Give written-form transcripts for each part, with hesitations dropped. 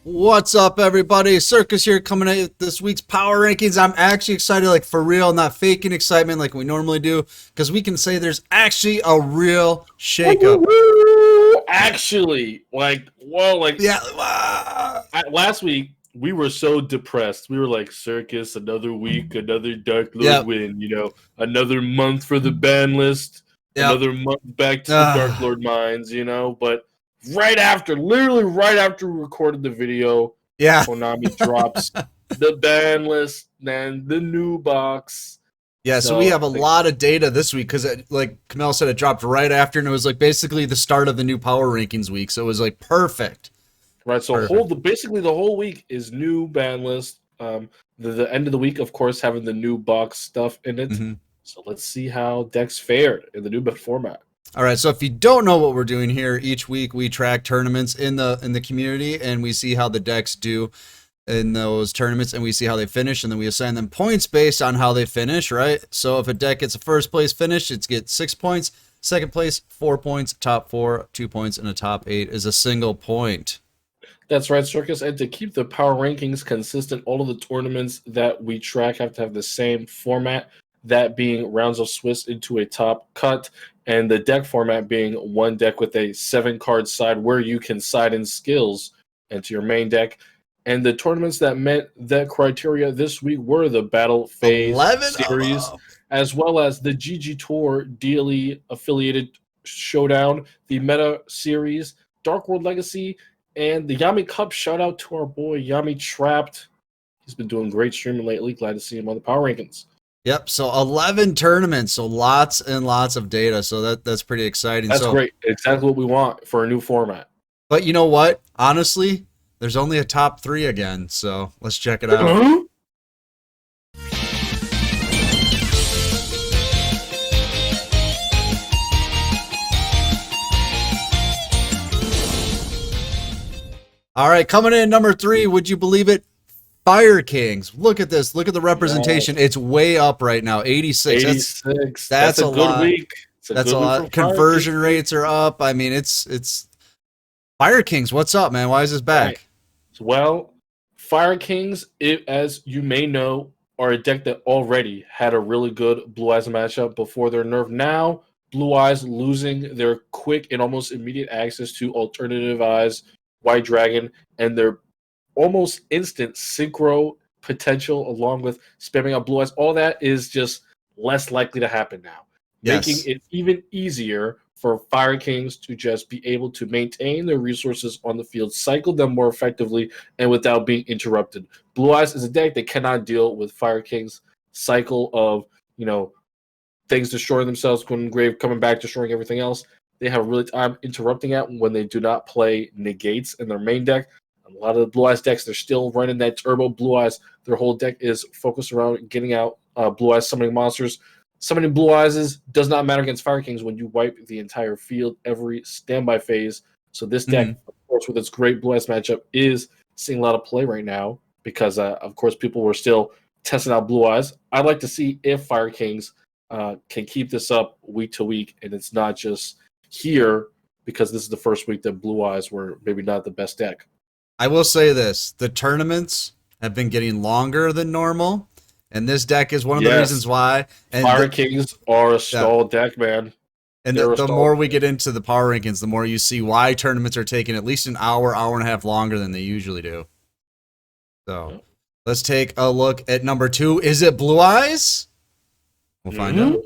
What's up, everybody? Circus here, coming at you with this week's power rankings. I'm actually excited, like for real, not faking excitement like we normally do, because we can say there's actually a real shakeup. Actually, Yeah. last week we were so depressed. We were like, Circus, another week, another Dark Lord Yep. win. Another month for the ban list, Yep. another month back to the Dark Lord mines. But literally right after we recorded the video, Yeah. Konami drops the ban list and the new box. Yeah, so we have a lot of data this week because, like Kamel said, it dropped right after, and it was like basically the start of the new power rankings week. So it was like perfect. Right, so basically the whole week is new ban list. The end of the week, of course, having the new box stuff in it. Mm-hmm. So let's see how decks fared in the new format. All right, so if you don't know what we're doing here, each week we track tournaments in the community, and we see how the decks do in those tournaments, and we see how they finish, and then we assign them points based on how they finish, right? So if a deck gets a first place finish, it gets 6 points. Second place, 4 points. Top 4, 2 points, and a top 8 is a single point. That's right, Circus. And to keep the power rankings consistent, all of the tournaments that we track have to have the same format, that being rounds of Swiss into a top cut, and the deck format being one deck with a 7-card side where you can side in skills into your main deck. And the tournaments that met that criteria this week were the Battle Phase series, as well as the GG Tour daily affiliated showdown, the Meta series, Dark World Legacy, and the Yami Cup. Shout out to our boy Yami Trapped. He's been doing great streaming lately. Glad to see him on the power rankings. Yep, so 11 tournaments, so lots and lots of data. So that's pretty exciting. That's great. Exactly what we want for a new format. But you know what? Honestly, there's only a top 3 again, so let's check it out. All right, coming in number 3, would you believe it? Fire Kings. Look at this. Look at the representation. It's way up right now. 86. 86. That's a good lot. week. That's a lot. Conversion rates are up. I mean, it's Fire Kings. What's up, man? Why is this back? Right. Well, Fire Kings, as you may know, are a deck that already had a really good Blue Eyes matchup before their nerf. Now, Blue Eyes losing their quick and almost immediate access to alternative eyes, White Dragon, and their almost instant synchro potential, along with spamming out Blue Eyes. All that is just less likely to happen now, making it even easier for Fire Kings to just be able to maintain their resources on the field, cycle them more effectively, and without being interrupted. Blue Eyes is a deck that cannot deal with Fire Kings' cycle of, things destroying themselves, going grave, coming back, destroying everything else. They have a really time interrupting it when they do not play negates in their main deck. A lot of the Blue Eyes decks, they're still running that turbo Blue Eyes. Their whole deck is focused around getting out Blue Eyes, summoning monsters. Summoning Blue Eyes does not matter against Fire Kings when you wipe the entire field every standby phase. So this deck, of course, with its great Blue Eyes matchup, is seeing a lot of play right now because, of course, people were still testing out Blue Eyes. I'd like to see if Fire Kings can keep this up week to week, and it's not just here because this is the first week that Blue Eyes were maybe not the best deck. I will say this. The tournaments have been getting longer than normal, and this deck is one of the reasons why. And Fire Kings are a stall deck, man. And the more we get into the power rankings, the more you see why tournaments are taking at least an hour, hour and a half longer than they usually do. So let's take a look at number 2. Is it Blue Eyes? We'll find out.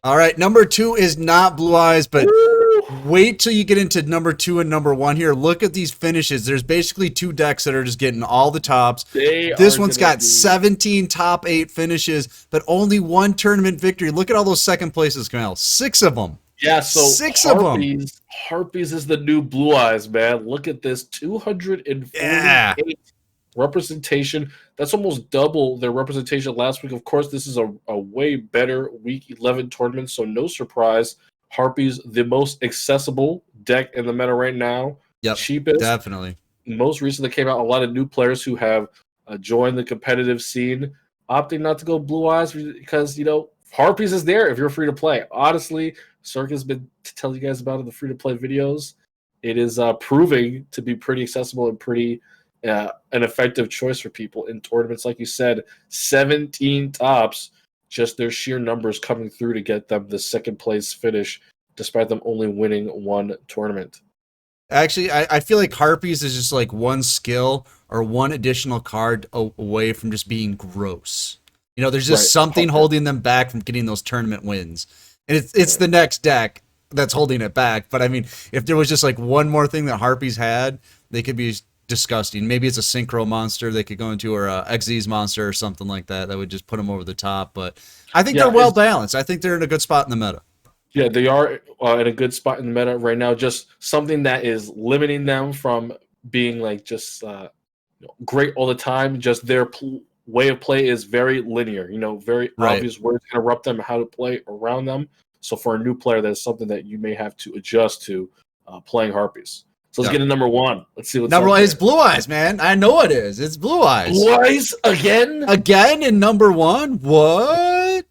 All right, number 2 is not Blue Eyes, but wait till you get into number 2 and number 1 here. Look at these finishes. There's basically 2 decks that are just getting all the tops. This one's got 17 top 8 finishes, but only 1 tournament victory. Look at all those second places, Kamel. 6 of them. Yeah, so 6 of them. Harpies is the new Blue Eyes, man. Look at this, 248 representation. That's almost double their representation last week. Of course, this is a way better week 11 tournament, so no surprise. Harpies, the most accessible deck in the meta right now. Yep, cheapest. Definitely. Most recently came out a lot of new players who have joined the competitive scene. opting not to go Blue Eyes because, Harpies is there if you're free to play. Honestly, Cirque has been telling you guys about it in the free to play videos. It is proving to be pretty accessible and pretty an effective choice for people in tournaments. Like you said, 17 tops, just their sheer numbers coming through to get them the second place finish, despite them only winning one tournament. Actually, I feel like Harpies is just like one skill or one additional card away from just being gross. There's just Right. something holding them back from getting those tournament wins. And it's the next deck that's holding it back. But I mean, if there was just like one more thing that Harpies had, they could be disgusting. Maybe it's a Synchro monster they could go into, or a Xyz monster or something like that would just put them over the top. But I think they're well balanced. I think they're in a good spot in the meta. Yeah, they are in a good spot in the meta right now. Just something that is limiting them from being like just great all the time. Just their way of play is very linear. Very obvious where to interrupt them, how to play around them. So for a new player, that's something that you may have to adjust to playing Harpies. So let's get to number one. Let's see what's number one. There. It's Blue Eyes, man. I know it is. It's Blue Eyes. Blue Eyes again? Again in number one? What?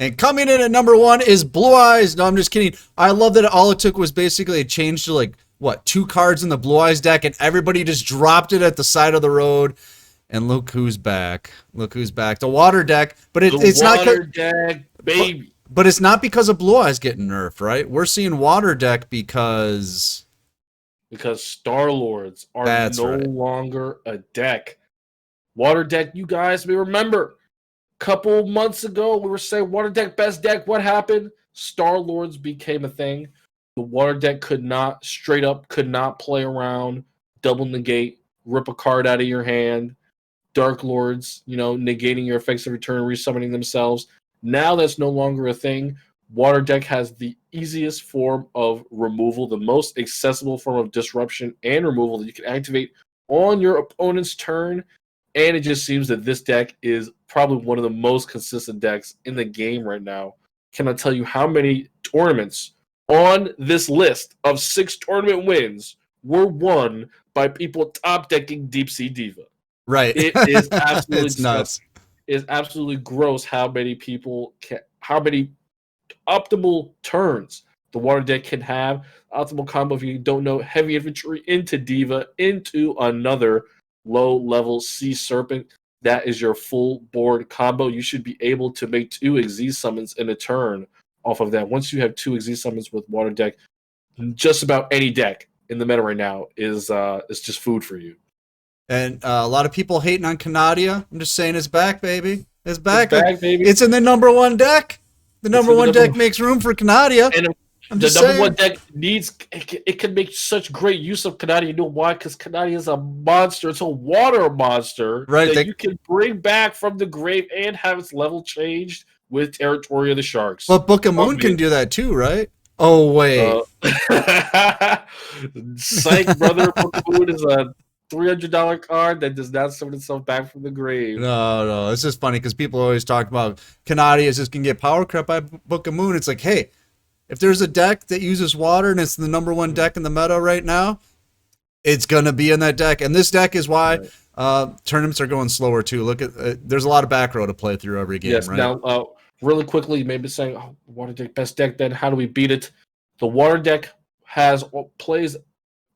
And coming in at number one is Blue Eyes. No, I'm just kidding. I love that all it took was basically a change to like, what, 2 cards in the Blue Eyes deck, and everybody just dropped it at the side of the road. And look who's back. Look who's back. The water deck. But it's not... Water deck, baby. But it's not because of Blue Eyes getting nerfed, right? We're seeing water deck because Star Lords are longer a deck. Water deck, you guys may remember. Couple months ago, we were saying water deck best deck. What happened? Star Lords became a thing. The water deck could not play around, double negate, rip a card out of your hand. Dark Lords, negating your effects every turn, resummoning themselves. Now that's no longer a thing. Water deck has the easiest form of removal, the most accessible form of disruption and removal that you can activate on your opponent's turn. And it just seems that this deck is probably one of the most consistent decks in the game right now. Can I tell you how many tournaments on this list of 6 tournament wins were won by people top decking Deep Sea Diva? Right. It is absolutely it's nuts. It is absolutely gross how many optimal turns the water deck can have. Optimal combo, if you don't know, heavy infantry into Diva into another low-level Sea Serpent. That is your full board combo. You should be able to make 2 Xyz summons in a turn off of that. Once you have 2 Xyz summons with water deck, just about any deck in the meta right now is just food for you. And a lot of people hating on Canadia. I'm just saying it's back, baby. It's back. It's back, baby. It's in the number one deck. The number one deck makes room for Canadia. And the number one deck it can make such great use of Canadia. You know why? Because Canadia is a monster. It's a water monster that you can bring back from the grave and have its level changed with Territory of the Sharks. But Book of Moon can do that too, right? Oh, wait. Psych, brother. Book of Moon is a $300 card that does not summon itself back from the grave. No. It's just funny because people always talk about Canadia is just going to get power crept by Book of Moon. It's like, hey, if there's a deck that uses water and it's the number one deck in the meta right now, it's going to be in that deck. And this deck is why tournaments are going slower too. Look at there's a lot of back row to play through every game, yes, right? Now, really quickly, you may be saying, water deck, best deck, then how do we beat it? The water deck plays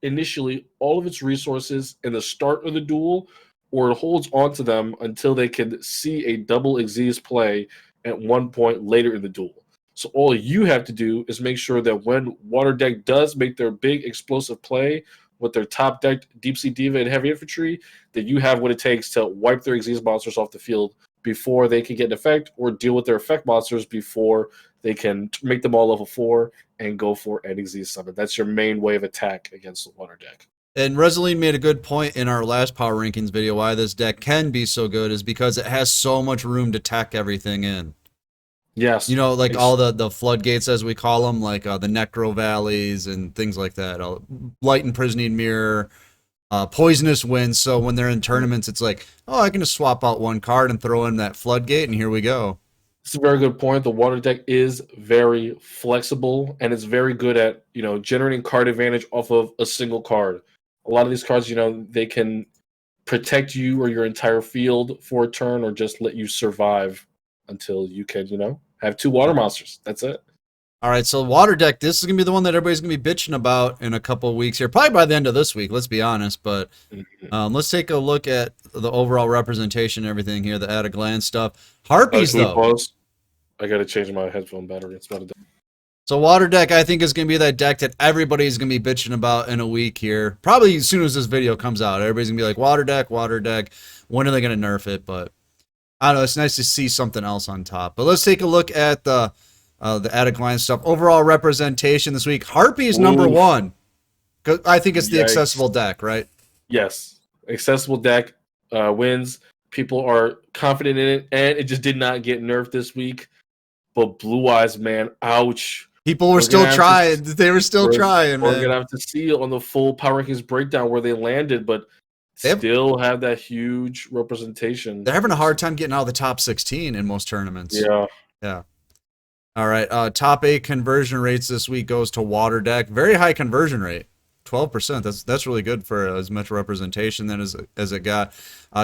initially all of its resources in the start of the duel, or it holds onto them until they can see a double Xyz play at one point later in the duel. So all you have to do is make sure that when water deck does make their big explosive play with their top deck Deep Sea Diva and Heavy Infantry, that you have what it takes to wipe their Xyz monsters off the field before they can get an effect, or deal with their effect monsters before they can make them all level 4 and go for an Xyz summon. That's your main way of attack against the water deck. And Resolene made a good point in our last Power Rankings video why this deck can be so good is because it has so much room to tack everything in. Yes. Like all the floodgates, as we call them, like the Necro Valleys and things like that. Light Imprisoning Mirror, Poisonous Wind. So when they're in tournaments, it's like, oh, I can just swap out one card and throw in that floodgate, and here we go. It's a very good point. The water deck is very flexible and it's very good at, generating card advantage off of a single card. A lot of these cards, they can protect you or your entire field for a turn or just let you survive until you can, have 2 water monsters. That's it. All right, so water deck. This is gonna be the one that everybody's gonna be bitching about in a couple of weeks here, probably by the end of this week. Let's be honest, but let's take a look at the overall representation and everything here, the at a glance stuff. Harpies, Can we though. pause? I gotta change my headphone battery. It's about to die. So water deck, I think, is going to be that deck that everybody's going to be bitching about in a week here. Probably as soon as this video comes out, everybody's going to be like, water deck, water deck. When are they going to nerf it? But I don't know. It's nice to see something else on top. But let's take a look at the at glance stuff. Overall representation this week. Harpies number 1. I think it's the accessible deck, right? Yes. Accessible deck wins. People are confident in it, and it just did not get nerfed this week. But Blue Eyes, man, ouch. People were still trying. They were still trying, man. We're going to have to see on the full Power Rankings breakdown where they landed, but still have that huge representation. They're having a hard time getting out of the top 16 in most tournaments. Yeah. All right. Top 8 conversion rates this week goes to water deck. Very high conversion rate. 12%. That's really good for as much representation then as it got.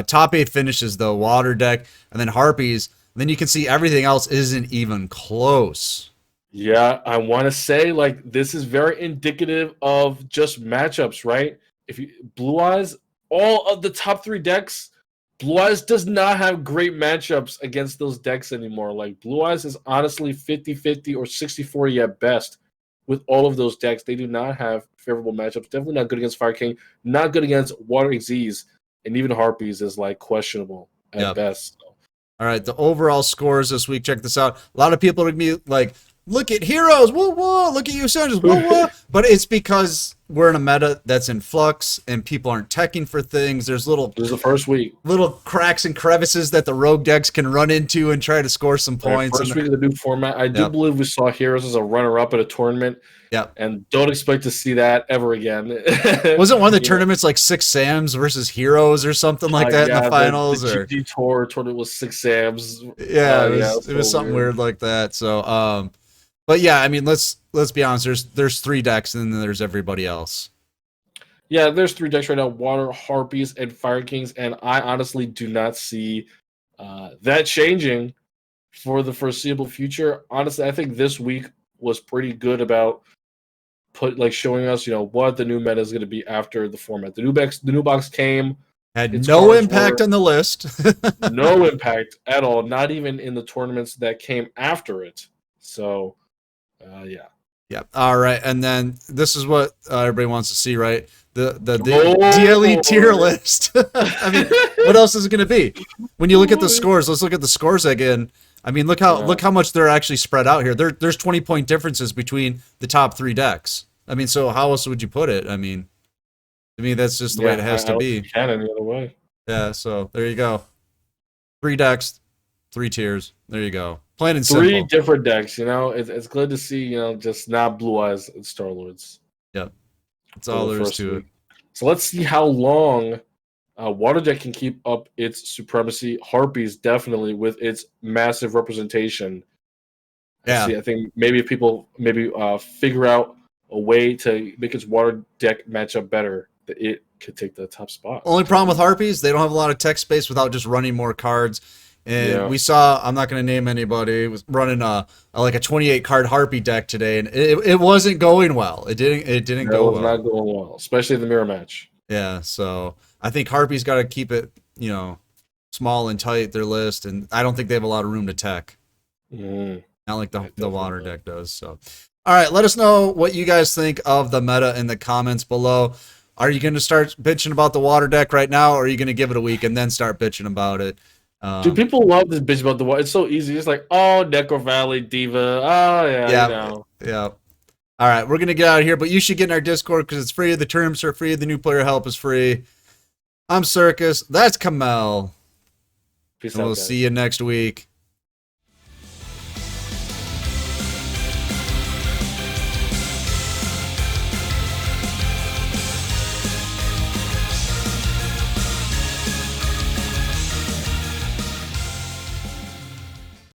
Top 8 finishes, though, water deck, and then Harpies. Then you can see everything else isn't even close. Yeah, I want to say this is very indicative of just matchups, right? Blue Eyes, all of the top 3 decks, Blue Eyes does not have great matchups against those decks anymore. Blue Eyes is honestly 50-50 or 60-40 at best with all of those decks. They do not have favorable matchups. Definitely not good against Fire King, not good against Water Xyz, and even Harpies is questionable at best. All right, the overall scores this week, check this out. A lot of people are going to be like, look at Heroes, whoa, whoa, look at you, Sanders, whoa, whoa. But it's because we're in a meta that's in flux and people aren't teching for things. There's the first week. Little cracks and crevices that the rogue decks can run into and try to score some points. First week of the new format, I do believe we saw Heroes as a runner-up at a tournament. Yeah, and don't expect to see that ever again. Wasn't one of the tournaments 6 Sams versus Heroes or something like that in the finals? The GP Tour tournament was 6 Sams. Yeah, it was something weird like that. So, but yeah, I mean, let's be honest. There's 3 decks, and then there's everybody else. Yeah, there's 3 decks right now: Water, Harpies, and Fire Kings. And I honestly do not see that changing for the foreseeable future. Honestly, I think this week was pretty good about showing us, what the new meta is going to be after the format. The new box came. Had no impact on the list. No impact at all. Not even in the tournaments that came after it. So, yeah. Yeah. All right. And then this is what everybody wants to see, right? The Oh! DLE tier list. I mean, what else is it going to be? When you look at the scores, let's look at the scores again. I mean, look how much they're actually spread out here. There's 20-point differences between the top 3 decks. I mean, so how else would you put it? I mean, to me, that's just the way it has to be. Can't any other way. Yeah. So there you go. 3 decks, 3 tiers. There you go. Plain and simple. 3 different decks. It's good to see. Just not Blue Eyes and Star Lords. Yep. That's all there is to it. So let's see how long Water Deck can keep up its supremacy. Harpies definitely with its massive representation. Yeah. I think maybe if people figure out a way to make its Water Deck matchup better, that it could take the top spot. Only problem with Harpies, they don't have a lot of tech space without just running more cards. And we saw, I'm not going to name anybody, was running a 28 card Harpy deck today, and it wasn't going well. It didn't go well. It was not going well, especially the mirror match. Yeah, so I think Harpy's got to keep it, small and tight, their list, and I don't think they have a lot of room to tech. Not like the water deck does. So, all right, let us know what you guys think of the meta in the comments below. Are you going to start bitching about the water deck right now, or are you going to give it a week and then start bitching about it? Dude, people love this bitch about the water. It's so easy. It's like, oh, Necro Valley Diva. Oh, yeah. Yeah. All right, we're going to get out of here, but you should get in our Discord because it's free. The terms are free. The new player help is free. I'm Circus. That's Kamel. Peace and out, we'll guys. see you next week.